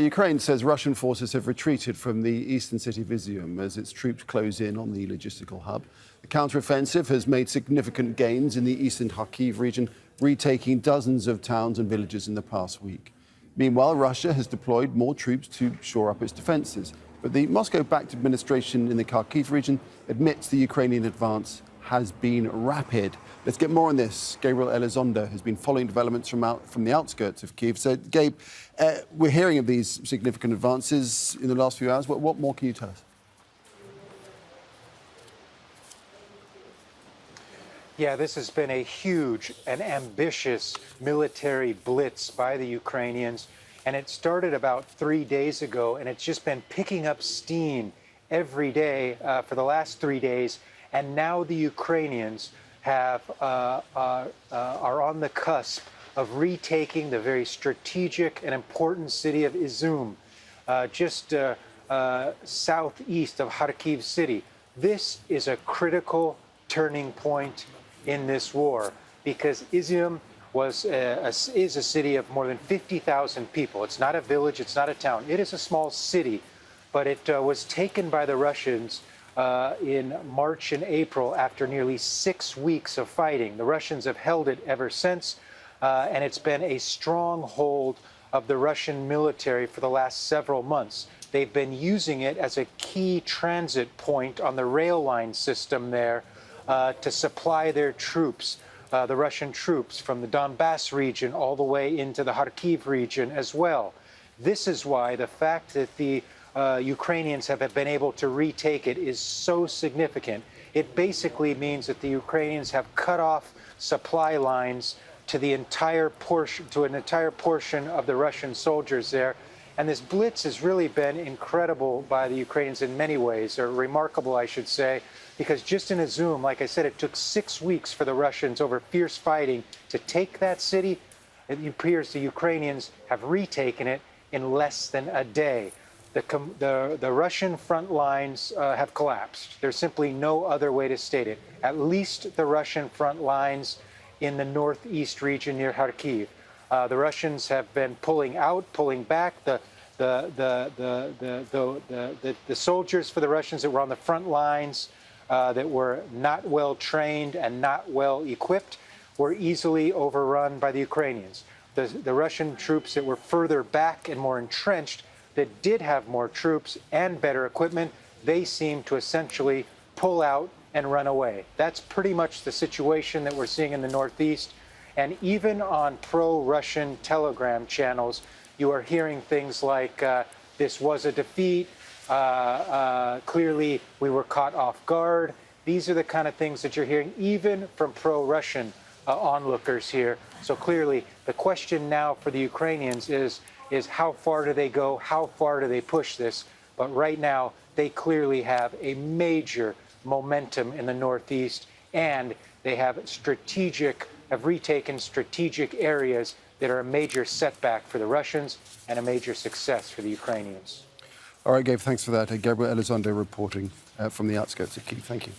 Ukraine says Russian forces have retreated from the eastern city of Izium as its troops close in on the logistical hub. The counteroffensive has made significant gains in the eastern Kharkiv region, retaking dozens of towns and villages in the past week. Meanwhile, Russia has deployed more troops to shore up its defences. But the Moscow-backed administration in the Kharkiv region admits the Ukrainian advance has been rapid. Let's get more on this. Gabriel Elizondo has been following developments from the outskirts of Kyiv. So, Gabe, we're hearing of these significant advances in the last few hours. What more can you tell us? Yeah, this has been a huge and ambitious military blitz by the Ukrainians. And it started about 3 days ago, and it's just been picking up steam every day for the last 3 days. And now the Ukrainians are on the cusp of retaking the very strategic and important city of Izium, just southeast of Kharkiv city. This is a critical turning point in this war because Izium is a city of more than 50,000 people. It's not a village, it's not a town. It is a small city, but it was taken by the Russians in March and April after nearly 6 weeks of fighting. The Russians have held it ever since, and it's been a stronghold of the Russian military for the last several months. They've been using it as a key transit point on the rail line system there to supply their troops, the Russian troops from the Donbas region all the way into the Kharkiv region as well. This is why the fact that the Ukrainians have been able to retake it is so significant. It basically means that the Ukrainians have cut off supply lines to an entire portion of the Russian soldiers there. And this blitz has really been incredible by the Ukrainians in many ways, or remarkable, I should say, because just in Izium, like I said, it took 6 weeks for the Russians over fierce fighting to take that city. It appears the Ukrainians have retaken it in less than a day. The Russian front lines have collapsed. There's simply no other way to state it. At least the Russian front lines in the northeast region near Kharkiv. The Russians have been pulling out, pulling back. The soldiers for the Russians that were on the front lines that were not well trained and not well equipped were easily overrun by the Ukrainians. The Russian troops that were further back and more entrenched, that did have more troops and better equipment, they seem to essentially pull out and run away. That's pretty much the situation that we're seeing in the Northeast. And even on pro-Russian Telegram channels, you are hearing things like, this was a defeat, clearly we were caught off guard. These are the kind of things that you're hearing even from pro-Russian onlookers here. So clearly the question now for the Ukrainians is how far do they go? How far do they push this? But right now, they clearly have a major momentum in the Northeast, and they have retaken strategic areas that are a major setback for the Russians and a major success for the Ukrainians. All right, Gabe, thanks for that. Gabriel Elizondo reporting from the outskirts of Kyiv. Thank you.